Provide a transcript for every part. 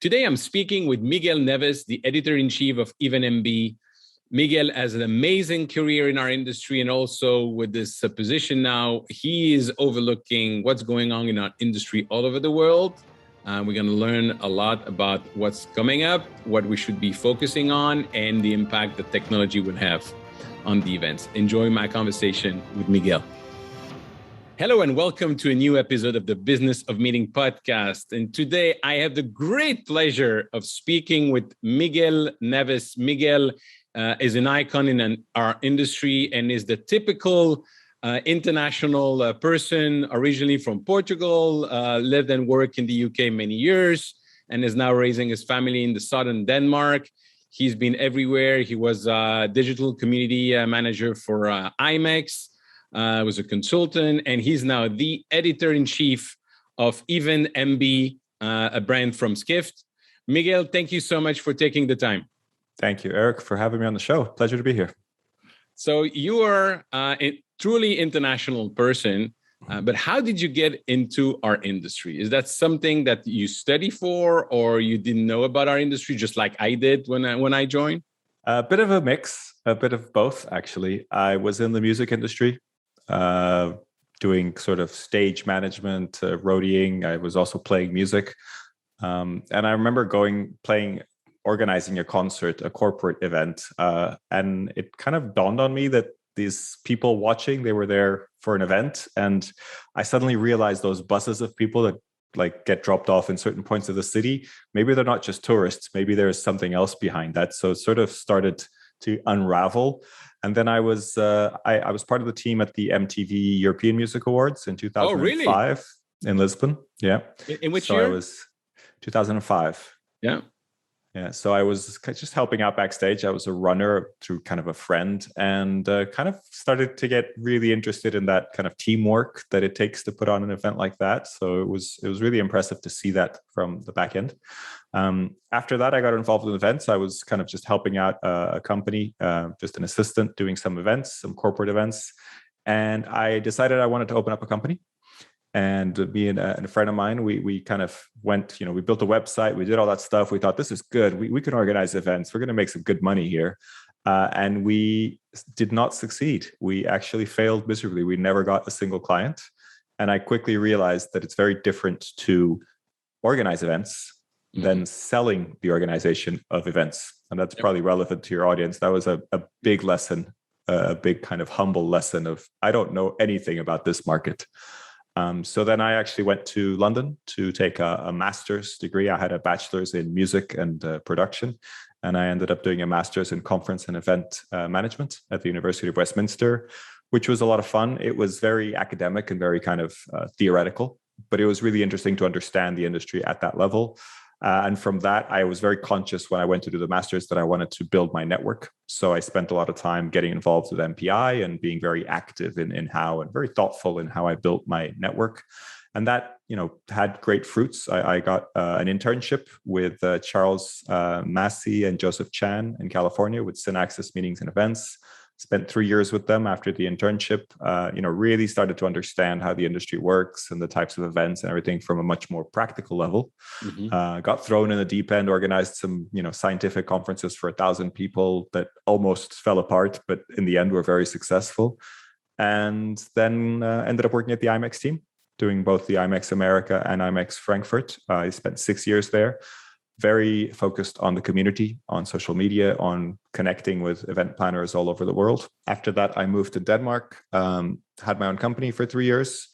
Today, I'm speaking with Miguel Neves, the editor-in-chief of EventMB. Miguel has an amazing career in our industry, and also with this position now, he is overlooking what's going on in our industry all over the world. We're going to learn a lot about what's coming up, what we should be focusing on, and the impact that technology would have on the events. Enjoy my conversation with Miguel. Hello and welcome to a new episode of the Business of Meeting podcast. And today I have the great pleasure of speaking with Miguel Neves. Miguel is an icon in our industry and is the typical international person, originally from Portugal, lived and worked in the UK many years, and is now raising his family in the southern Denmark. He's been everywhere. He was a digital community manager for IMEX. Was a consultant, and he's now the editor-in-chief of EventMB, a brand from Skift. Miguel, thank you so much for taking the time. Thank you, Eric, for having me on the show. Pleasure to be here. So you are a truly international person, but how did you get into our industry? Is that something that you study for, or you didn't know about our industry, just like I did when I joined? A bit of a mix, a bit of both, actually. I was in the music industry, doing sort of stage management, roadieing. I was also playing music. And I remember organizing a concert, a corporate event. And it kind of dawned on me that these people watching, they were there for an event. And I suddenly realized those buses of people that like get dropped off in certain points of the city, maybe they're not just tourists, maybe there's something else behind that. So it sort of started to unravel. And then I was part of the team at the MTV European Music Awards in 2005 in Lisbon. Yeah. In which year? I was 2005. Yeah. Yeah. So I was just helping out backstage. I was a runner through kind of a friend, and kind of started to get really interested in that kind of teamwork that it takes to put on an event like that. So it was really impressive to see that from the back end. After that, I got involved in events. I was kind of just helping out a company, just an assistant doing some events, some corporate events. And I decided I wanted to open up a company. And me and a friend of mine, we kind of went, we built a website, we did all that stuff. We thought, this is good. We can organize events. We're going to make some good money here. And we did not succeed. We actually failed miserably. We never got a single client. And I quickly realized that it's very different to organize events than selling the organization of events. And that's probably relevant to your audience. That was a big lesson, a big kind of humble lesson of, I don't know anything about this market. So then I actually went to London to take a master's degree. I had a bachelor's in music and production, and I ended up doing a master's in conference and event management at the University of Westminster, which was a lot of fun. It was very academic and very kind of theoretical, but it was really interesting to understand the industry at that level. And from that, I was very conscious when I went to do the master's that I wanted to build my network. So I spent a lot of time getting involved with MPI and being very active in how, and very thoughtful in how I built my network. And that, had great fruits. I got an internship with Charles Massey and Joseph Chan in California with Synaxis Meetings and Events. Spent 3 years with them after the internship, really started to understand how the industry works and the types of events and everything from a much more practical level. Got thrown in the deep end, organized some, scientific conferences for 1,000 people that almost fell apart, but in the end were very successful. And then ended up working at the IMEX team, doing both the IMEX America and IMEX Frankfurt. I spent 6 years there. Very focused on the community, on social media, on connecting with event planners all over the world. After that, I moved to Denmark, had my own company for 3 years,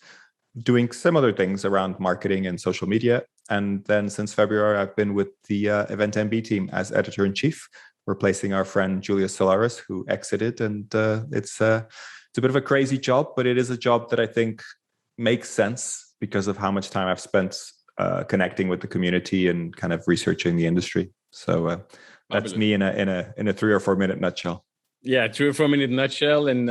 doing similar things around marketing and social media. And then since February, I've been with the EventMB team as editor-in-chief, replacing our friend Julius Solaris, who exited. And it's a bit of a crazy job, but it is a job that I think makes sense because of how much time I've spent connecting with the community and kind of researching the industry. So that's me in a 3 or 4 minute nutshell. Yeah, 3 or 4 minute nutshell, and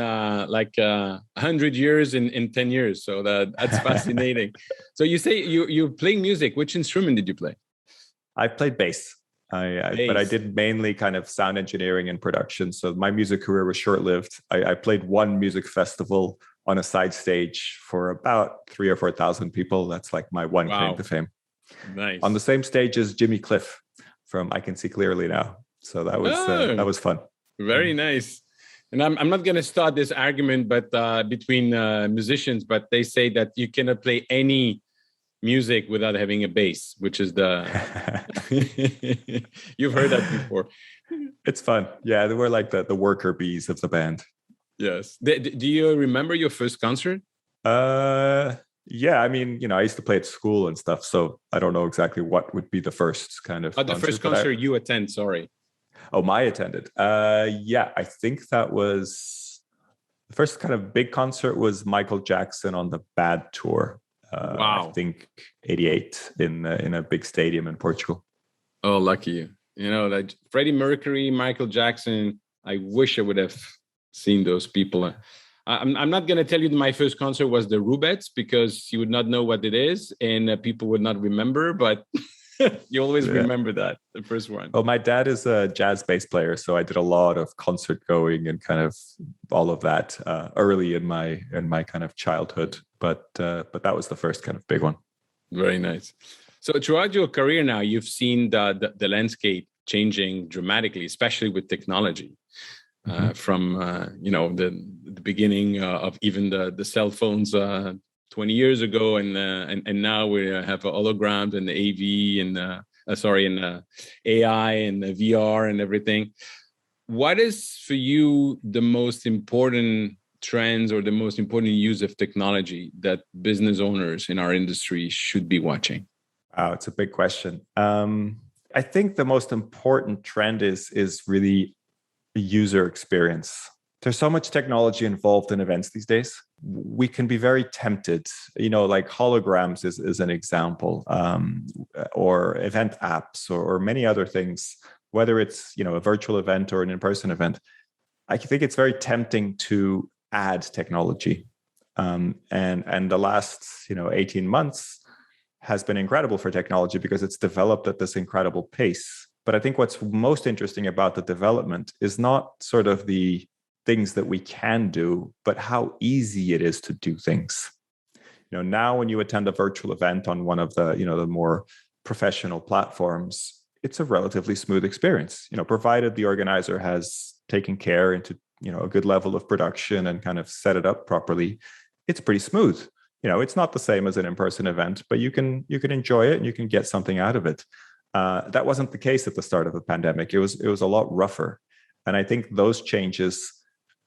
like 100 years in 10 years. So that's fascinating. So you say you're playing music. Which instrument did you play? I played bass. But I did mainly kind of sound engineering and production. So my music career was short-lived. I played one music festival on a side stage for about 3,000 or 4,000 people. That's like my one claim to fame. Nice. On the same stage as Jimmy Cliff from I Can See Clearly Now. So that was fun. Very nice. And I'm not going to start this argument, but between musicians, but they say that you cannot play any music without having a bass, which is the you've heard that before. It's fun. Yeah, they were like the worker bees of the band. Yes. Do you remember your first concert? Yeah, I mean, I used to play at school and stuff, so I don't know exactly what would be the first kind of the first concert you attend, sorry. Oh, my attended. Yeah, I think that was the first kind of big concert was Michael Jackson on the Bad Tour. Wow. I think 88 in a big stadium in Portugal. Oh, lucky you. Like Freddie Mercury, Michael Jackson. I wish I would have seen those people. I'm not going to tell you that my first concert was the Rubettes because you would not know what it is and people would not remember, but you always remember that, the first one. Well, my dad is a jazz bass player, so I did a lot of concert going and kind of all of that early in my kind of childhood. But that was the first kind of big one. Very nice. So throughout your career now, you've seen the landscape changing dramatically, especially with technology. From the beginning of even the cell phones 20 years ago, and now we have holograms and the AV and AI and the VR and everything. What is for you the most important trends or the most important use of technology that business owners in our industry should be watching? Wow, it's a big question. I think the most important trend is really user experience. There's so much technology involved in events these days. We can be very tempted, like holograms is an example, or event apps or many other things, whether it's, a virtual event or an in-person event. I think it's very tempting to add technology. And the last, 18 months has been incredible for technology because it's developed at this incredible pace. But I think what's most interesting about the development is not sort of the things that we can do, but how easy it is to do things. Now when you attend a virtual event on one of the, the more professional platforms, it's a relatively smooth experience, provided the organizer has taken care into, a good level of production and kind of set it up properly. It's pretty smooth. It's not the same as an in-person event, but you can enjoy it and you can get something out of it. That wasn't the case at the start of the pandemic. It was a lot rougher. And I think those changes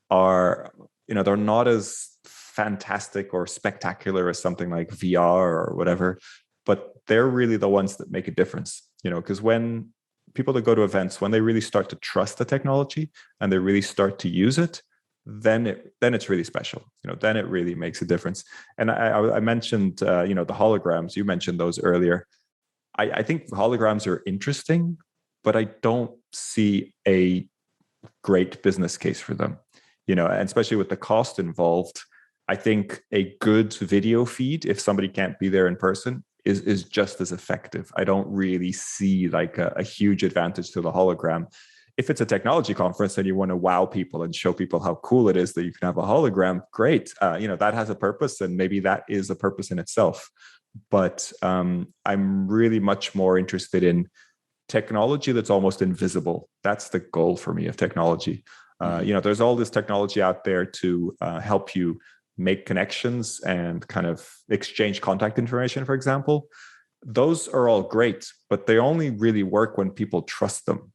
are, they're not as fantastic or spectacular as something like VR or whatever, but they're really the ones that make a difference, because when people that go to events, when they really start to trust the technology and they really start to use it, then it's really special. Then it really makes a difference. And I mentioned, the holograms, you mentioned those earlier. I think holograms are interesting, but I don't see a great business case for them, and especially with the cost involved. I think a good video feed, if somebody can't be there in person, is just as effective. I don't really see like a huge advantage to the hologram. If it's a technology conference and you want to wow people and show people how cool it is that you can have a hologram, great. That has a purpose, and maybe that is a purpose in itself. But I'm really much more interested in technology that's almost invisible. That's the goal for me of technology. There's all this technology out there to help you make connections and kind of exchange contact information, for example. Those are all great, but they only really work when people trust them.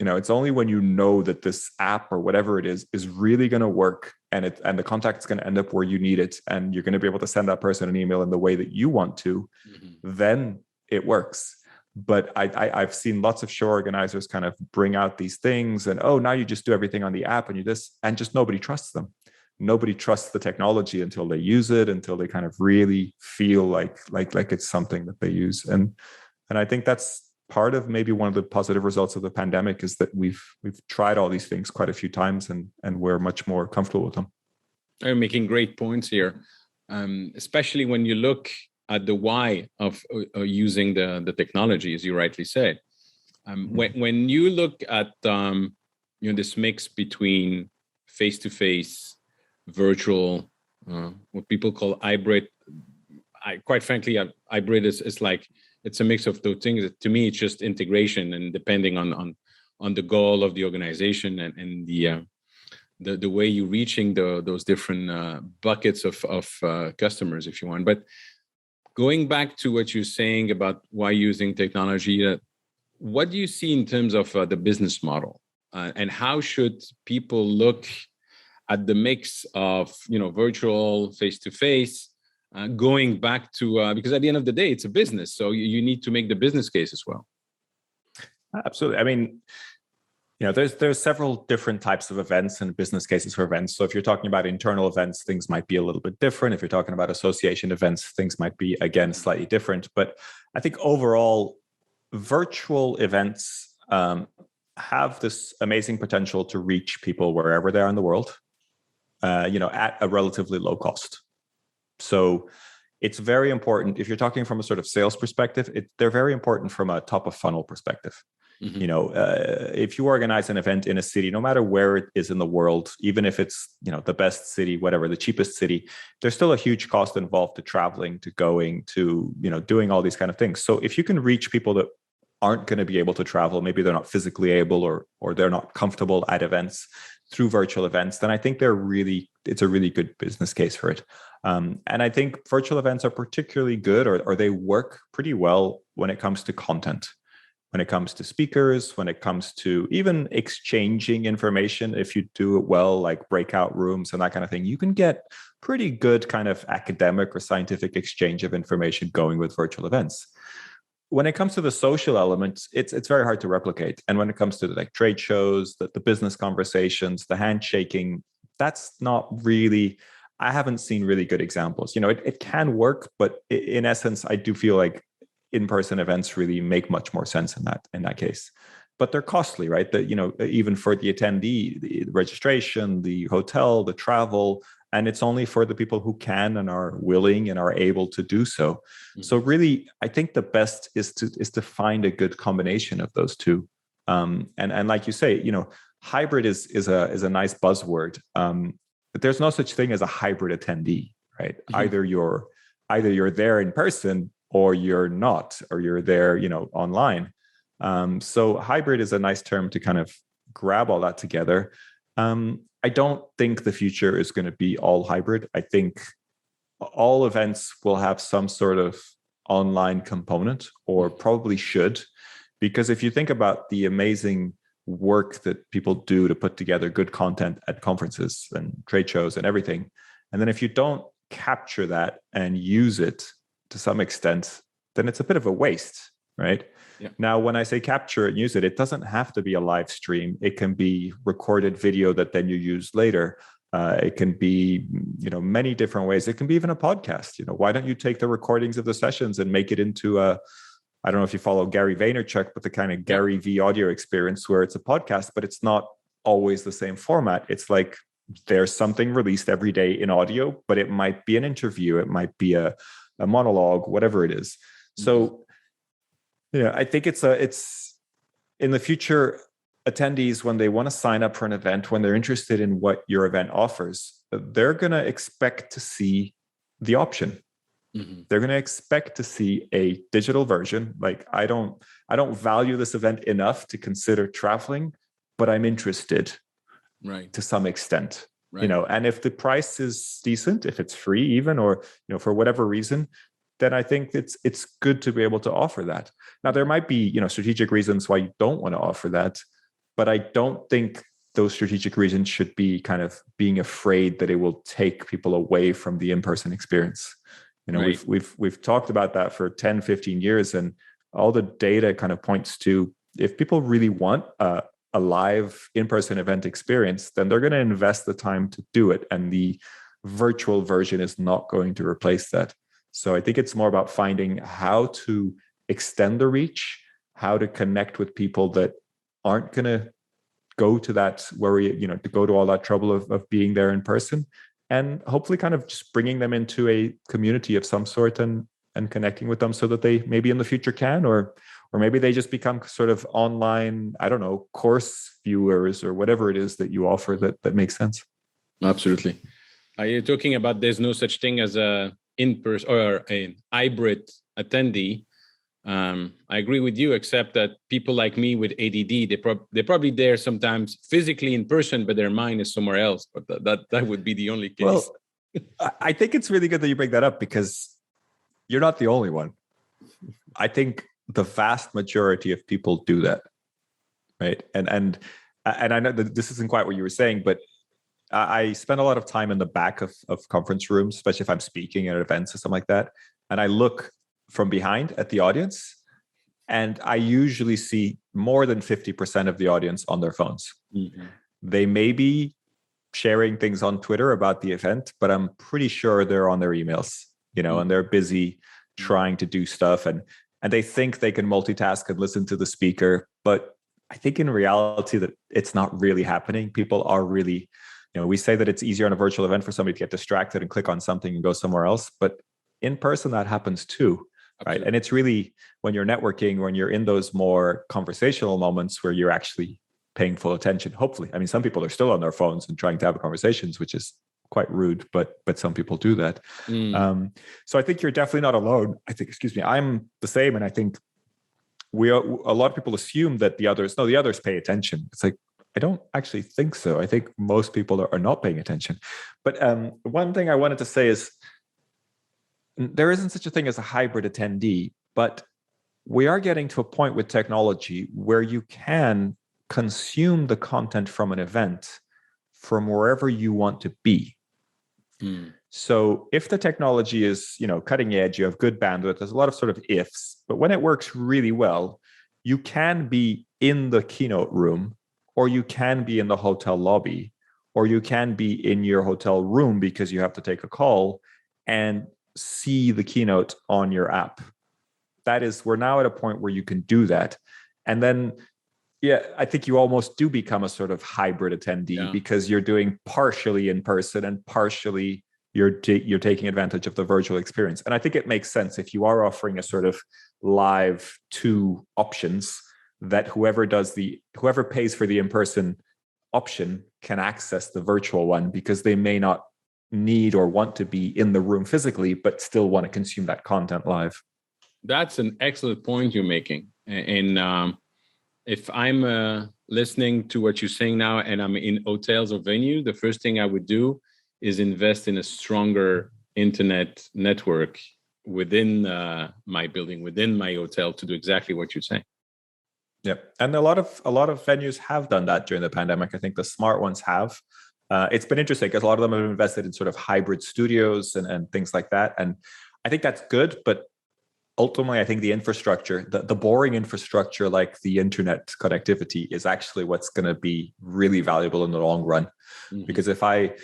It's only when you know that this app or whatever it is really going to work and the contact is going to end up where you need it, and you're going to be able to send that person an email in the way that you want to, then it works. But I've seen lots of show organizers kind of bring out these things and, now you just do everything on the app and just nobody trusts them. Nobody trusts the technology until they use it, until they kind of really feel like it's something that they use. And I think that's part of maybe one of the positive results of the pandemic, is that we've tried all these things quite a few times and we're much more comfortable with them. You're making great points here, especially when you look at the why of using the technology, as you rightly said. When you look at this mix between face-to-face, virtual, what people call hybrid. Quite frankly, hybrid is like it's a mix of those things. To me, it's just integration, and depending on the goal of the organization and the way you're reaching those different buckets of customers, if you want. But going back to what you're saying about why using technology, what do you see in terms of the business model, and how should people look at the mix of virtual, face-to-face, going back to because at the end of the day, it's a business, so you need to make the business case as well. Absolutely. I mean, there's several different types of events and business cases for events. So if you're talking about internal events, things might be a little bit different. If you're talking about association events, things might be, again, slightly different. But I think overall, virtual events have this amazing potential to reach people wherever they are in the world, at a relatively low cost. So it's very important. If you're talking from a sort of sales perspective, they're very important from a top of funnel perspective. Mm-hmm. If you organize an event in a city, no matter where it is in the world, even if it's, the best city, whatever, the cheapest city, there's still a huge cost involved to traveling, to going, to, doing all these kind of things. So if you can reach people that aren't going to be able to travel, maybe they're not physically able or they're not comfortable at events through virtual events, then I think it's a really good business case for it. And I think virtual events are particularly good, or they work pretty well when it comes to content, when it comes to speakers, when it comes to even exchanging information. If you do it well, like breakout rooms and that kind of thing, you can get pretty good kind of academic or scientific exchange of information going with virtual events. When it comes to the social elements, it's very hard to replicate. And when it comes to the trade shows, the business conversations, the handshaking, that's not really, I haven't seen really good examples. It can work, but in essence, I do feel like in-person events really make much more sense in that case. But they're costly, right? Even for the attendee, the registration, the hotel, the travel, and it's only for the people who can and are willing and are able to do so. Mm-hmm. So really, I think the best is to find a good combination of those two. And like you say, hybrid is a nice buzzword. But there's no such thing as a hybrid attendee, right? Mm-hmm. Either you're there in person or you're not, or you're there, online. So hybrid is a nice term to kind of grab all that together. I don't think the future is going to be all hybrid. I think all events will have some sort of online component, or probably should, because if you think about the amazing work that people do to put together good content at conferences and trade shows and everything, and then if you don't capture that and use it to some extent, then it's a bit of a waste, right? Yeah. Now, when I say capture and use it, it doesn't have to be a live stream. It can be recorded video that then you use later. It can be, many different ways. It can be even a podcast. Why don't you take the recordings of the sessions and make it into I don't know if you follow Gary Vaynerchuk, but the kind of Gary V audio experience where it's a podcast, but it's not always the same format. It's like there's something released every day in audio, but it might be an interview. It might be a monologue, whatever it is. So, I think it's in the future, attendees, when they want to sign up for an event, when they're interested in what your event offers, they're going to expect to see the option. Mm-hmm. They're going to expect to see a digital version. Like, I don't value this event enough to consider traveling, but I'm interested, right, to some extent. Right. And if the price is decent, if it's free even, or for whatever reason, then I think it's good to be able to offer that. Now, there might be strategic reasons why you don't want to offer that, but I don't think those strategic reasons should be kind of being afraid that it will take people away from the in-person experience. Right. We've talked about that for 10, 15 years, and all the data kind of points to, if people really want a live in-person event experience, then they're going to invest the time to do it, and the virtual version is not going to replace that. So I think it's more about finding how to extend the reach, how to connect with people that aren't going to go to that, to go to all that trouble of being there in person, and hopefully kind of just bringing them into a community of some sort and connecting with them so that they maybe in the future can, or maybe they just become sort of online, I don't know, course viewers or whatever it is that you offer that makes sense. Absolutely. Are you talking about there's no such thing as a in-person or a hybrid attendee? I agree with you, except that people like me with ADD, they're probably there sometimes physically in person, but their mind is somewhere else. But that would be the only case. Well, I think it's really good that you bring that up, because you're not the only one. I think the vast majority of people do that, right? And I know that this isn't quite what you were saying, but I spend a lot of time in the back of conference rooms, especially if I'm speaking at events or something like that. And I look from behind at the audience, and I usually see more than 50% of the audience on their phones. Mm-hmm. They may be sharing things on Twitter about the event, but I'm pretty sure they're on their emails, and they're busy trying to do stuff, and they think they can multitask and listen to the speaker. But I think in reality that it's not really happening. People are really, we say that it's easier on a virtual event for somebody to get distracted and click on something and go somewhere else, but in person that happens too. Right. And it's really when you're networking, when you're in those more conversational moments where you're actually paying full attention, hopefully. I mean, some people are still on their phones and trying to have conversations, which is quite rude, but some people do that. So I think you're definitely not alone. I'm the same. And I think a lot of people assume that the others pay attention. It's like, I don't actually think so. I think most people are not paying attention. But one thing I wanted to say is, there isn't such a thing as a hybrid attendee, but we are getting to a point with technology where you can consume the content from an event from wherever you want to be. So if the technology is, cutting edge, you have good bandwidth, there's a lot of sort of ifs, but when it works really well, you can be in the keynote room, or you can be in the hotel lobby, or you can be in your hotel room because you have to take a call and see the keynote on your app. We're now at a point where you can do that. And then, I think you almost do become a sort of hybrid attendee, because you're doing partially in person and partially you're taking advantage of the virtual experience. And I think it makes sense if you are offering a sort of live two options, that whoever pays for the in-person option can access the virtual one, because they may not need or want to be in the room physically, but still want to consume that content live. That's an excellent point you're making. And if I'm listening to what you're saying now and I'm in hotels or venue, the first thing I would do is invest in a stronger internet network within my building, within my hotel, to do exactly what you're saying. Yep. And a lot of venues have done that during the pandemic. I think the smart ones have. It's been interesting because a lot of them have invested in sort of hybrid studios and things like that. And I think that's good. But ultimately, I think the infrastructure, the boring infrastructure like the internet connectivity, is actually what's going to be really valuable in the long run. Mm-hmm. Because if I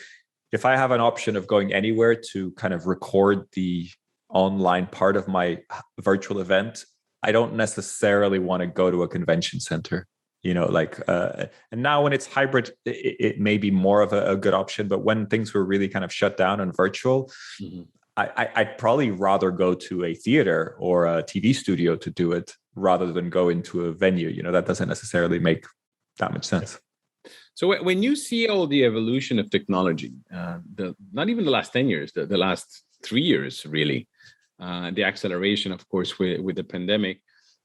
have an option of going anywhere to kind of record the online part of my virtual event, I don't necessarily want to go to a convention center. And now when it's hybrid, it may be more of a good option. But when things were really kind of shut down and virtual, mm-hmm. I'd probably rather go to a theater or a TV studio to do it rather than go into a venue. That doesn't necessarily make that much sense. So when you see all the evolution of technology, not even the last 10 years, the last 3 years, really, the acceleration, of course, with the pandemic,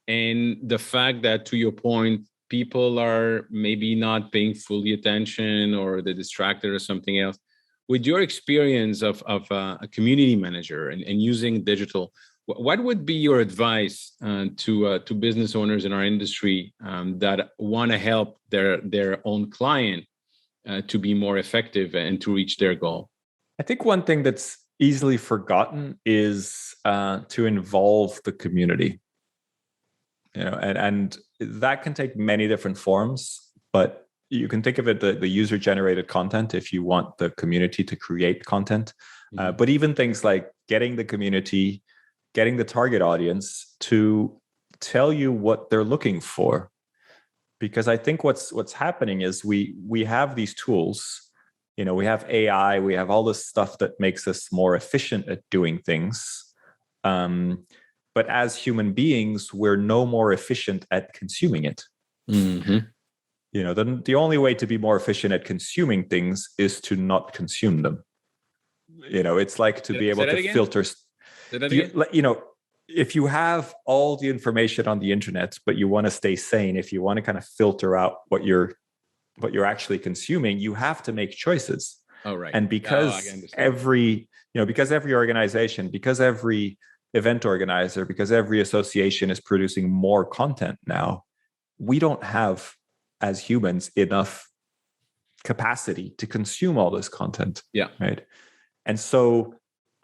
and the fact that, to your point, people are maybe not paying fully attention, or they're distracted or something else. With your experience of a community manager and using digital, what would be your advice to business owners in our industry that want to help their own client to be more effective and to reach their goal? I think one thing that's easily forgotten is to involve the community. And that can take many different forms, but you can think of it the user-generated content if you want the community to create content. Mm-hmm. But even things like getting the community, getting the target audience to tell you what they're looking for. Because I think what's happening is we have these tools, we have AI, we have all this stuff that makes us more efficient at doing things. But as human beings, we're no more efficient at consuming it. Mm-hmm. The only way to be more efficient at consuming things is to not consume them. It's like to be able to filter. if you have all the information on the internet, but you want to stay sane, if you want to kind of filter out what you're actually consuming, you have to make choices. Oh, right. And because because every organization, because every event organizer, because every association is producing more content now, we don't have, as humans, enough capacity to consume all this content. Yeah. Right. And so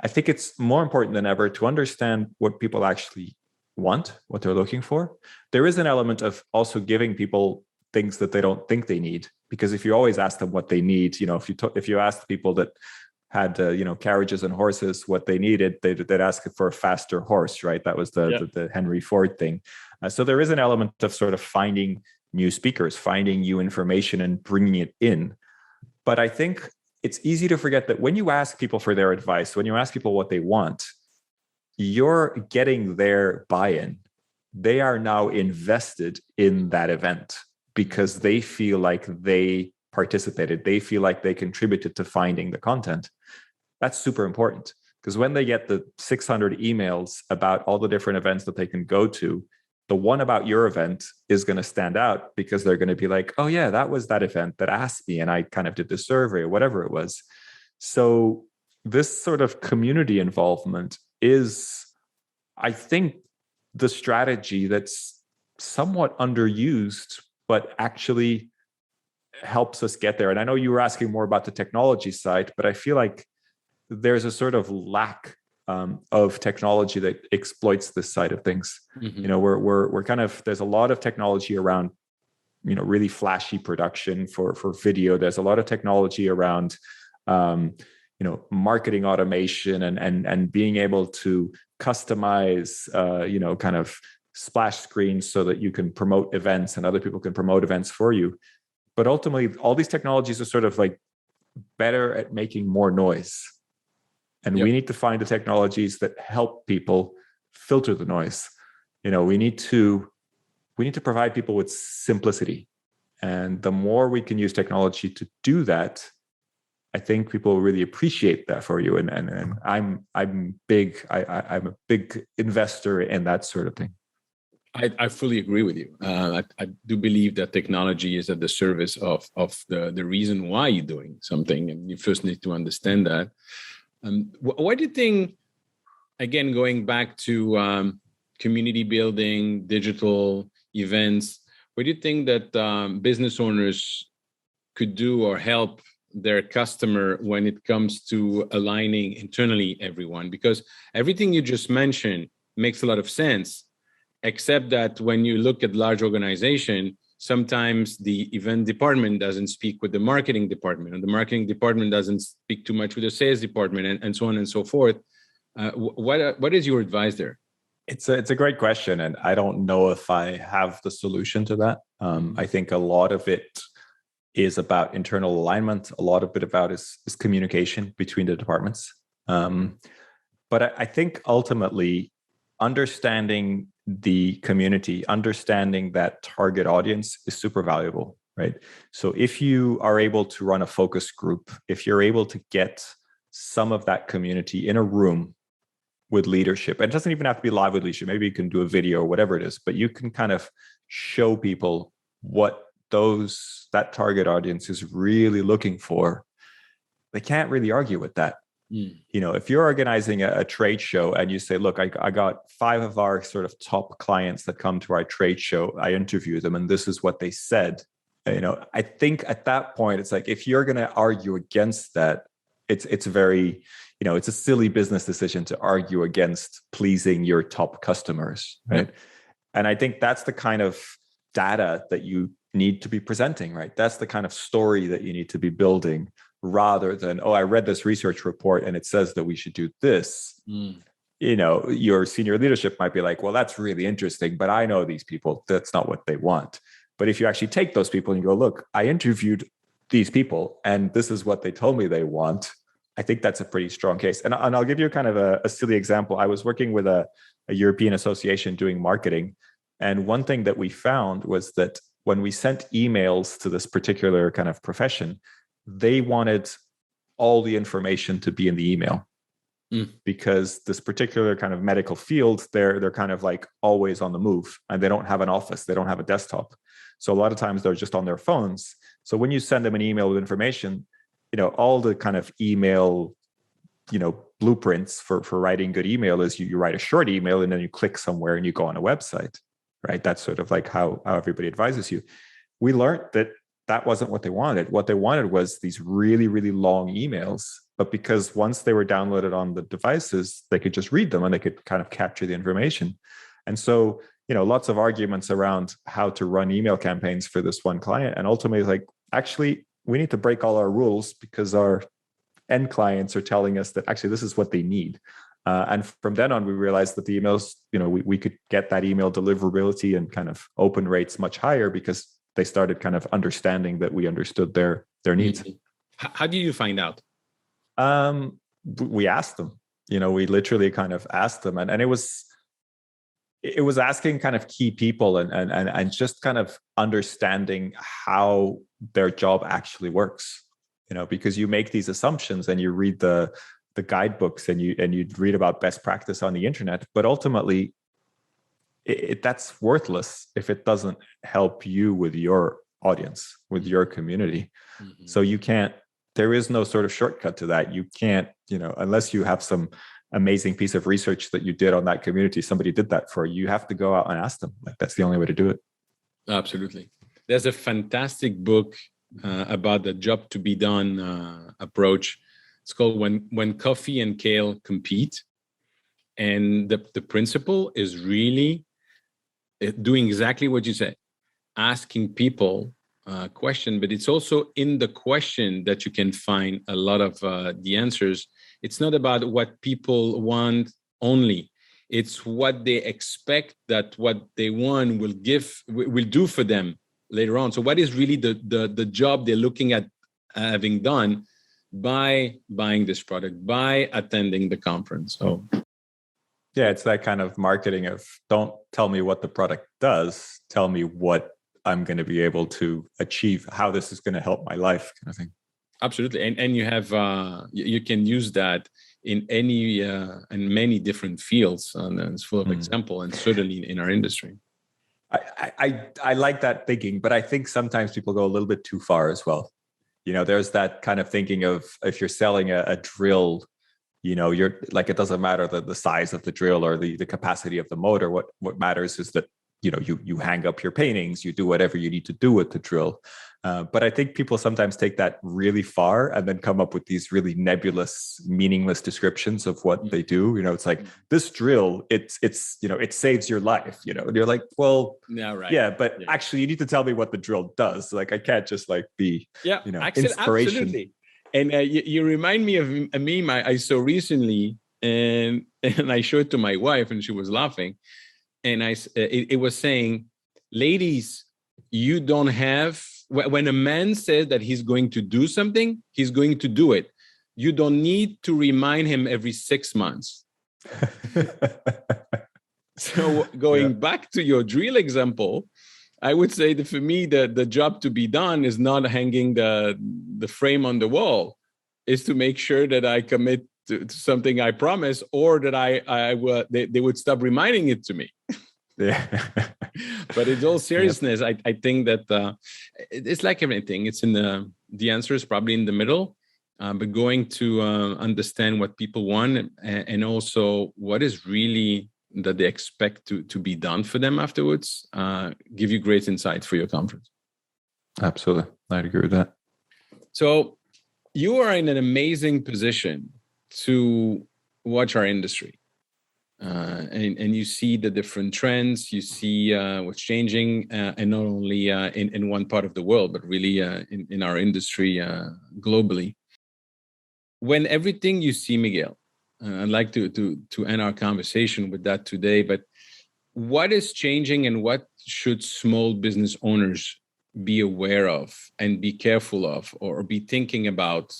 I think it's more important than ever to understand what people actually want, what they're looking for. There is an element of also giving people things that they don't think they need, because if you always ask them what they need, if you asked people that had carriages and horses what they needed, they'd ask for a faster horse, right? That was the Henry Ford thing. So there is an element of sort of finding new speakers, finding new information and bringing it in. But I think it's easy to forget that when you ask people for their advice, when you ask people what they want, you're getting their buy-in. They are now invested in that event because they feel like they participated. They feel like they contributed to finding the content. That's super important, because when they get the 600 emails about all the different events that they can go to, the one about your event is going to stand out because they're going to be like, oh yeah, that was that event that asked me and I kind of did the survey or whatever it was. So this sort of community involvement is, I think, the strategy that's somewhat underused, but actually helps us get there. And I know you were asking more about the technology side, but I feel like there's a sort of lack of technology that exploits this side of things. Mm-hmm. We're kind of, there's a lot of technology around, really flashy production for video. There's a lot of technology around, marketing automation and being able to customize, kind of splash screens so that you can promote events and other people can promote events for you. But ultimately, all these technologies are sort of like better at making more noise. And we need to find the technologies that help people filter the noise. We need to provide people with simplicity. And the more we can use technology to do that, I think people will really appreciate that for you. And I'm a big investor in that sort of thing. I fully agree with you. I do believe that technology is at the service of the reason why you're doing something, and you first need to understand that. What do you think, again, going back to community building, digital events, what do you think that business owners could do or help their customer when it comes to aligning internally everyone? Because everything you just mentioned makes a lot of sense, except that when you look at large organization, sometimes the event department doesn't speak with the marketing department, and the marketing department doesn't speak too much with the sales department, and so on and so forth. What is your advice there? It's a great question, and I don't know if I have the solution to that. I think a lot of it is about internal alignment. A lot of it about is communication between the departments. But I think ultimately understanding the community, understanding that target audience is super valuable, right? So if you are able to run a focus group, if you're able to get some of that community in a room with leadership, and it doesn't even have to be live with leadership, maybe you can do a video or whatever it is, but you can kind of show people what that target audience is really looking for. They can't really argue with that. If you're organizing a trade show and you say, look, I got 5 of our sort of top clients that come to our trade show, I interview them and this is what they said. I think at that point, it's like, if you're going to argue against that, it's very, it's a silly business decision to argue against pleasing your top customers, right? And I think that's the kind of data that you need to be presenting, right? That's the kind of story that you need to be building, rather than, I read this research report and it says that we should do this. Your senior leadership might be like, well, that's really interesting, but I know these people, that's not what they want. But if you actually take those people and you go, look, I interviewed these people and this is what they told me they want, I think that's a pretty strong case. And I'll give you kind of a silly example. I was working with a European association doing marketing. And one thing that we found was that when we sent emails to this particular kind of profession, they wanted all the information to be in the email. because this particular kind of medical field, they're kind of like always on the move, and they don't have an office, they don't have a desktop. So a lot of times they're just on their phones. So when you send them an email with information, all the kind of email, blueprints for writing good email is you write a short email and then you click somewhere and you go on a website, right? That's sort of like how everybody advises you. We learned that wasn't what they wanted. What they wanted was these really, really long emails, but because once they were downloaded on the devices, they could just read them and they could kind of capture the information. And so, lots of arguments around how to run email campaigns for this one client. And ultimately, like, actually, we need to break all our rules because our end clients are telling us that actually this is what they need. And from then on, we realized that the emails, we could get that email deliverability and kind of open rates much higher because they started kind of understanding that we understood their needs. How do you find out? We asked them. We literally kind of asked them, and it was asking kind of key people and just kind of understanding how their job actually works. Because you make these assumptions and you read the guidebooks and you read about best practice on the internet, but ultimately that's worthless if it doesn't help you with your audience, with your community. So there is no sort of shortcut to that. You can't, unless you have some amazing piece of research that you did on that community, somebody did that for you, you have to go out and ask them. Like, that's the only way to do it. Absolutely. There's a fantastic book about the job to be done approach. It's called When Coffee and Kale Compete. And the principle is really doing exactly what you said, asking people a question, but it's also in the question that you can find a lot of the answers. It's not about what people want only. It's what they expect that what they want will do for them later on. So what is really the job they're looking at having done by buying this product, by attending the conference? So yeah, it's that kind of marketing of don't tell me what the product does, tell me what I'm going to be able to achieve, how this is going to help my life, kind of thing. Absolutely. And you have you can use that in any in many different fields, and it's full of example, and certainly in our industry. I like that thinking, but I think sometimes people go a little bit too far as well. There's that kind of thinking of if you're selling a drill, you're like, it doesn't matter the size of the drill or the capacity of the motor. What matters is that you hang up your paintings, you do whatever you need to do with the drill. But I think people sometimes take that really far and then come up with these really nebulous, meaningless descriptions of what they do. It's like, this drill, it's it saves your life. And you're like, well, yeah, but actually, you need to tell me what the drill does. Like, I can't just like be, inspiration. Absolutely. And you remind me of a meme I saw recently, and I showed it to my wife, and she was laughing. And it was saying, ladies, you don't have, when a man says that he's going to do something, he's going to do it. You don't need to remind him every 6 months. So going back to your drill example, I would say that for me, the job to be done is not hanging the frame on the wall, is to make sure that I commit to something I promise, or that they would stop reminding it to me. Yeah. But in all seriousness, I think that it's like everything. It's in the answer is probably in the middle, but going to understand what people want and also what is really that they expect to be done for them afterwards, give you great insight for your conference. Absolutely. I'd agree with that. So you are in an amazing position to watch our industry. And you see the different trends, you see what's changing, and not only in one part of the world, but really in our industry globally. When everything you see, Miguel, I'd like to end our conversation with that today, but what is changing and what should small business owners be aware of and be careful of or be thinking about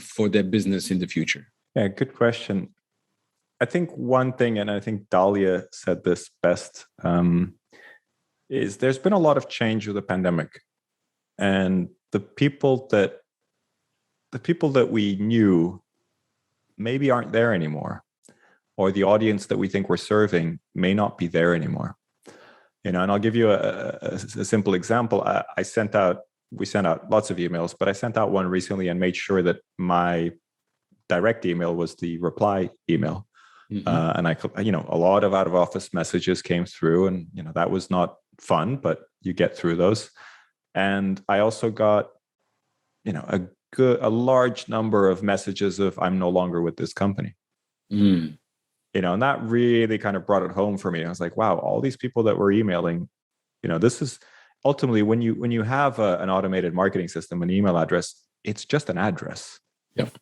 for their business in the future? Yeah, good question. I think one thing, and I think Dahlia said this best, is there's been a lot of change with the pandemic, and the people that we knew maybe aren't there anymore, or the audience that we think we're serving may not be there anymore. And I'll give you a simple example. We sent out lots of emails, but I sent out one recently and made sure that my direct email was the reply email. And a lot of out of office messages came through, and that was not fun, but you get through those. And I also got a large number of messages of I'm no longer with this company. And that really kind of brought it home for me. I was like, wow, all these people that were emailing, this is ultimately when you have an automated marketing system, an email address, it's just an address. Yep.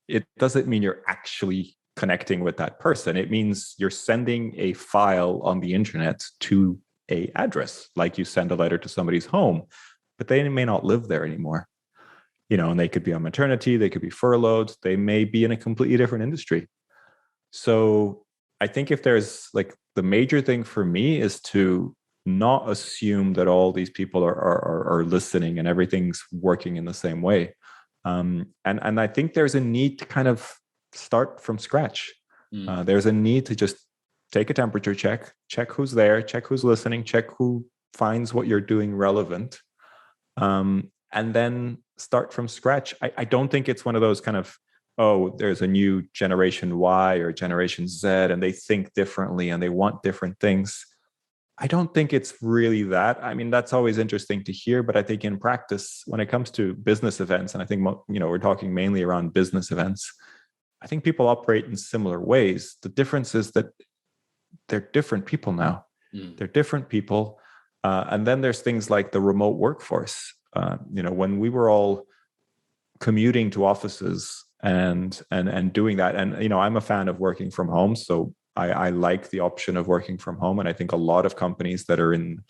It doesn't mean you're actually connecting with that person. It means you're sending a file on the internet to a address, like you send a letter to somebody's home, but they may not live there anymore. And they could be on maternity, they could be furloughed, they may be in a completely different industry. So I think if there's the major thing for me is to not assume that all these people are listening and everything's working in the same way. And I think there's a need to kind of start from scratch. There's a need to just take a temperature check who's there, check who's listening, check who finds what you're doing relevant, and then start from scratch. I don't think it's one of those kind of, oh, there's a new generation Y or generation Z and they think differently and they want different things. I don't think it's really that. I mean, that's always interesting to hear, but I think in practice, when it comes to business events, and I think, we're talking mainly around business events, I think people operate in similar ways. The difference is that they're different people now. They're different people. And then there's things like the remote workforce. When we were all commuting to offices and doing that, and I'm a fan of working from home, so I like the option of working from home. And I think a lot of companies that are in,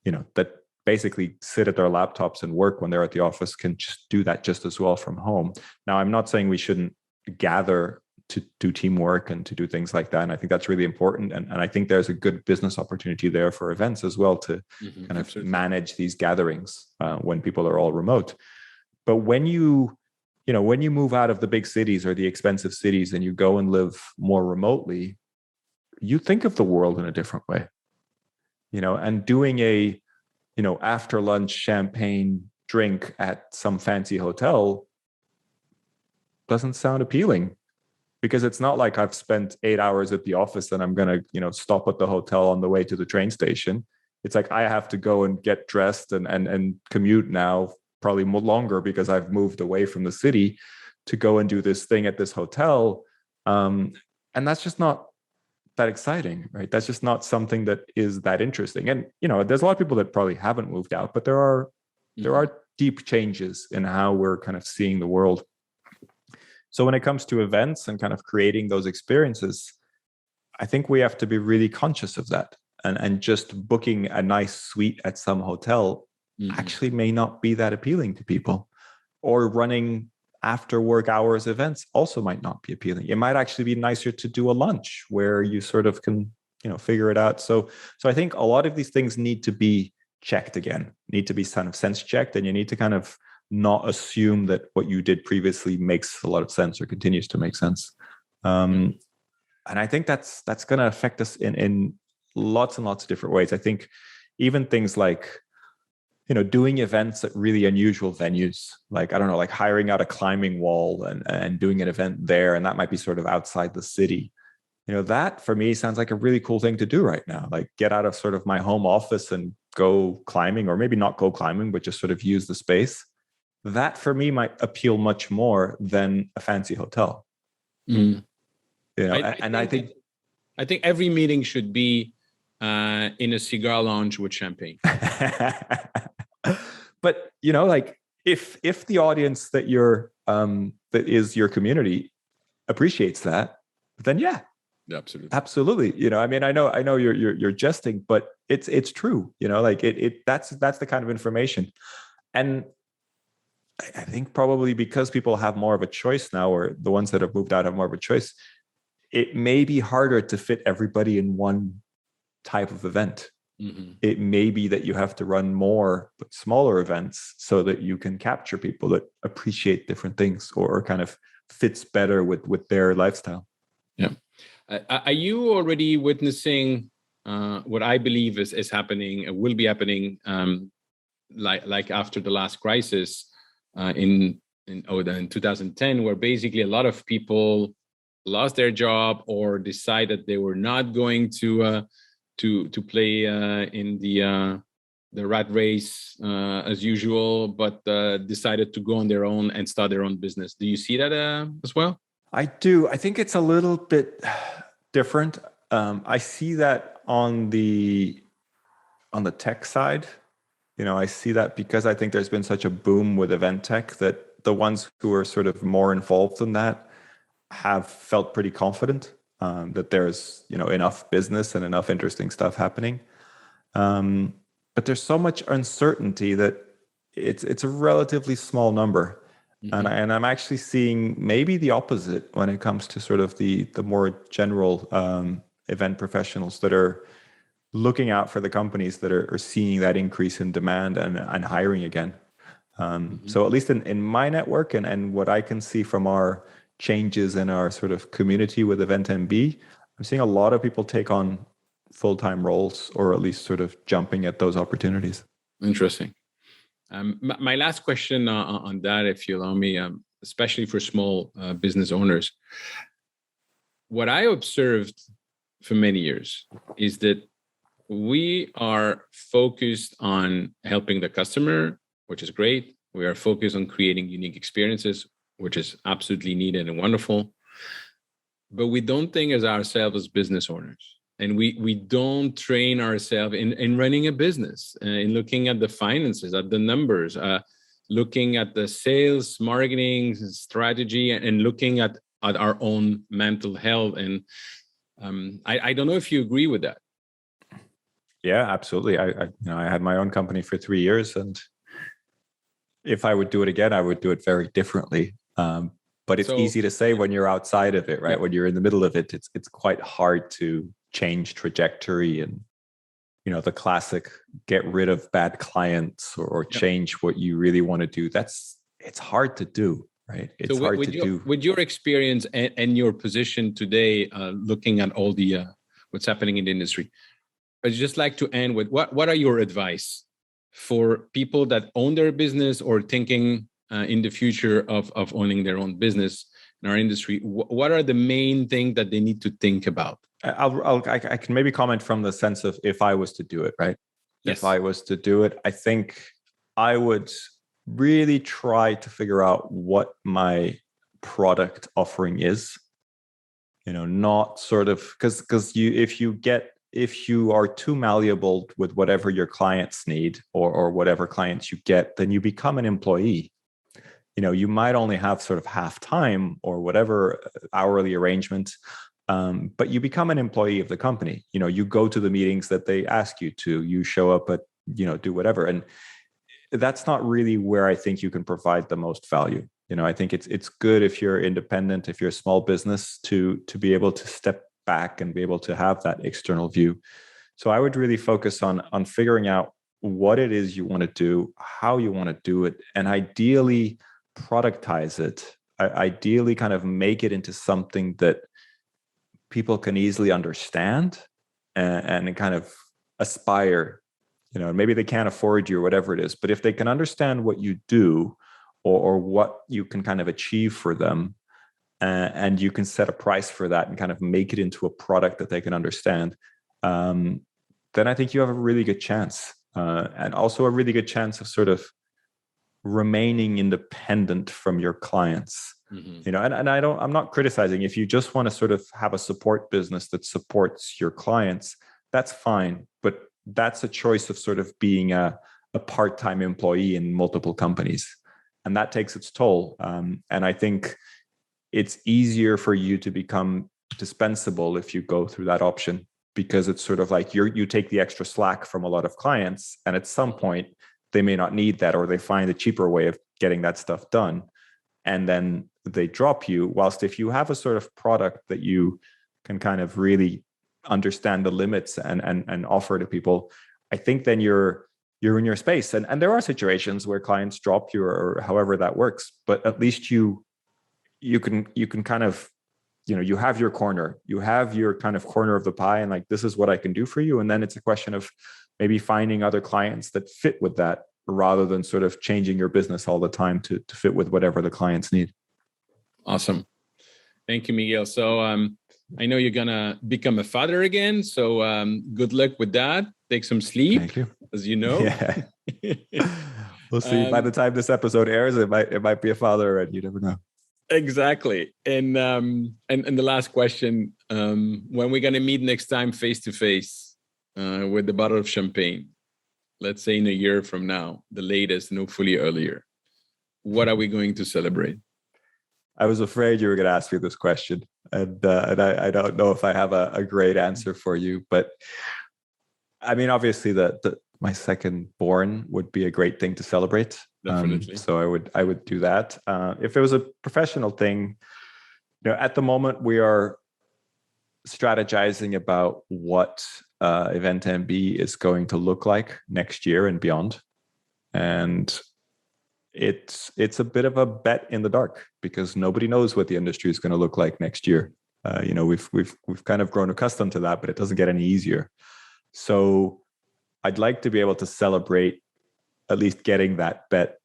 that basically sit at their laptops and work when they're at the office can just do that just as well from home. Now, I'm not saying we shouldn't gather to do teamwork and to do things like that. And I think that's really important. And I think there's a good business opportunity there for events as well to kind of manage these gatherings when people are all remote. But when you move out of the big cities or the expensive cities and you go and live more remotely, you think of the world in a different way, and doing a, after lunch champagne drink at some fancy hotel doesn't sound appealing, because it's not like I've spent 8 hours at the office and I'm going to, stop at the hotel on the way to the train station. It's like I have to go and get dressed and commute now, probably more longer because I've moved away from the city to go and do this thing at this hotel. And that's just not that exciting, right? That's just not something that is that interesting. And, there's a lot of people that probably haven't moved out, but there are deep changes in how we're kind of seeing the world. So when it comes to events and kind of creating those experiences, I think we have to be really conscious of that. And just booking a nice suite at some hotel actually may not be that appealing to people. Or running after work hours events also might not be appealing. It might actually be nicer to do a lunch where you sort of can, figure it out. So I think a lot of these things need to be checked again, need to be kind of sense checked, and you need to kind of not assume that what you did previously makes a lot of sense or continues to make sense. And I think that's going to affect us in lots and lots of different ways. I think even things like, doing events at really unusual venues, like, I don't know, like hiring out a climbing wall and doing an event there. And that might be sort of outside the city. That for me sounds like a really cool thing to do right now. Like get out of sort of my home office and go climbing, or maybe not go climbing, but just sort of use the space. That for me might appeal much more than a fancy hotel. I think every meeting should be in a cigar lounge with champagne. But like if the audience that that is your community appreciates that, then yeah, absolutely. I mean, I know you're jesting, but it's true. Like that's the kind of information. And I think probably because people have more of a choice now, or the ones that have moved out have more of a choice, it may be harder to fit everybody in one type of event. It may be that you have to run more but smaller events so that you can capture people that appreciate different things, or kind of fits better with their lifestyle. Yeah. Are you already witnessing what I believe is happening, will be happening, like after the last crisis in 2010, where basically a lot of people lost their job or decided they were not going to play in the rat race as usual, but decided to go on their own and start their own business. Do you see that as well? I do. I think it's a little bit different. I see that on the tech side. I see that because I think there's been such a boom with event tech that the ones who are sort of more involved in that have felt pretty confident that there's enough business and enough interesting stuff happening. But there's so much uncertainty that it's a relatively small number. Mm-hmm. And I'm actually seeing maybe the opposite when it comes to sort of the more general event professionals that are looking out for the companies that are seeing that increase in demand and hiring again. So at least in my network and what I can see from our changes in our sort of community with EventMB, I'm seeing a lot of people take on full-time roles, or at least sort of jumping at those opportunities. Interesting. My last question on that, if you allow me, especially for small business owners, what I observed for many years is that we are focused on helping the customer, which is great. We are focused on creating unique experiences, which is absolutely needed and wonderful. But we don't think as ourselves as business owners. And we don't train ourselves in running a business, in looking at the finances, at the numbers, looking at the sales, marketing, strategy, and looking at our own mental health. And I don't know if you agree with that. Yeah, absolutely. I had my own company for 3 years, and if I would do it again, I would do it very differently. But it's easy to say when you're outside of it, right? Yeah. When you're in the middle of it, it's quite hard to change trajectory and, the classic get rid of bad clients or change what you really want to do. It's hard to do, right? It's hard to do. With your experience and your position today, looking at all the what's happening in the industry, I'd just like to end with what are your advice for people that own their business or thinking in the future of owning their own business in our industry? What are the main things that they need to think about? I can maybe comment from the sense of if I was to do it, right? Yes. If I was to do it, I think I would really try to figure out what my product offering is. Not sort of because if you are too malleable with whatever your clients need or whatever clients you get, then you become an employee. You might only have sort of half time or whatever hourly arrangement, but you become an employee of the company. You go to the meetings that they ask you to, you show up at, do whatever. And that's not really where I think you can provide the most value. I think it's good if you're independent, if you're a small business to be able to step back and be able to have that external view. So I would really focus on figuring out what it is you want to do, how you want to do it, and ideally productize it. Ideally kind of make it into something that people can easily understand and kind of aspire. Maybe they can't afford you or whatever it is, but if they can understand what you do or what you can kind of achieve for them, and you can set a price for that and kind of make it into a product that they can understand, then I think you have a really good chance. And also a really good chance of sort of remaining independent from your clients. Mm-hmm. And I'm not criticizing. If you just want to sort of have a support business that supports your clients, that's fine. But that's a choice of sort of being a part-time employee in multiple companies. And that takes its toll. And I think it's easier for you to become dispensable if you go through that option, because it's sort of like you take the extra slack from a lot of clients, and at some point they may not need that, or they find a cheaper way of getting that stuff done, and then they drop you. Whilst if you have a sort of product that you can kind of really understand the limits and offer to people, I think then you're in your space. And there are situations where clients drop you or however that works, but at least you you can kind of, you have your corner, you have your kind of corner of the pie, and like, this is what I can do for you. And then it's a question of maybe finding other clients that fit with that, rather than sort of changing your business all the time to fit with whatever the clients need. Awesome. Thank you, Miguel. So I know you're going to become a father again. So good luck with that. Take some sleep. Thank you. As you know. Yeah. We'll see. By the time this episode airs, it might be a father, and you never know. Exactly. And the last question, when we're going to meet next time face to face with the bottle of champagne, let's say in a year from now, the latest, and hopefully earlier, what are we going to celebrate? I was afraid you were going to ask me this question, and I don't know if I have a great answer for you, but I mean, obviously my second born would be a great thing to celebrate. Definitely. So I would do that. If it was a professional thing, at the moment we are strategizing about what EventMB is going to look like next year and beyond, and it's a bit of a bet in the dark, because nobody knows what the industry is going to look like next year. We've kind of grown accustomed to that, but it doesn't get any easier. So I'd like to be able to celebrate at least getting that bet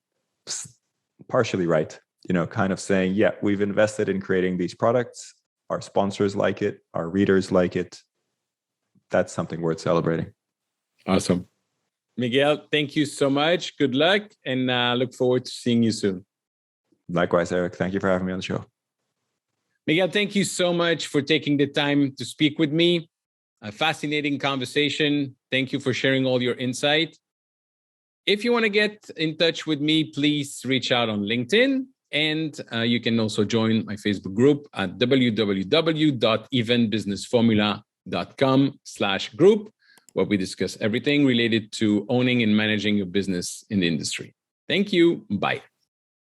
partially right, kind of saying, yeah, we've invested in creating these products. Our sponsors like it. Our readers like it. That's something worth celebrating. Awesome. Miguel, thank you so much. Good luck, and look forward to seeing you soon. Likewise, Eric. Thank you for having me on the show. Miguel, thank you so much for taking the time to speak with me. A fascinating conversation. Thank you for sharing all your insight. If you want to get in touch with me, please reach out on LinkedIn. And you can also join my Facebook group at www.eventbusinessformula.com/group, where we discuss everything related to owning and managing your business in the industry. Thank you. Bye.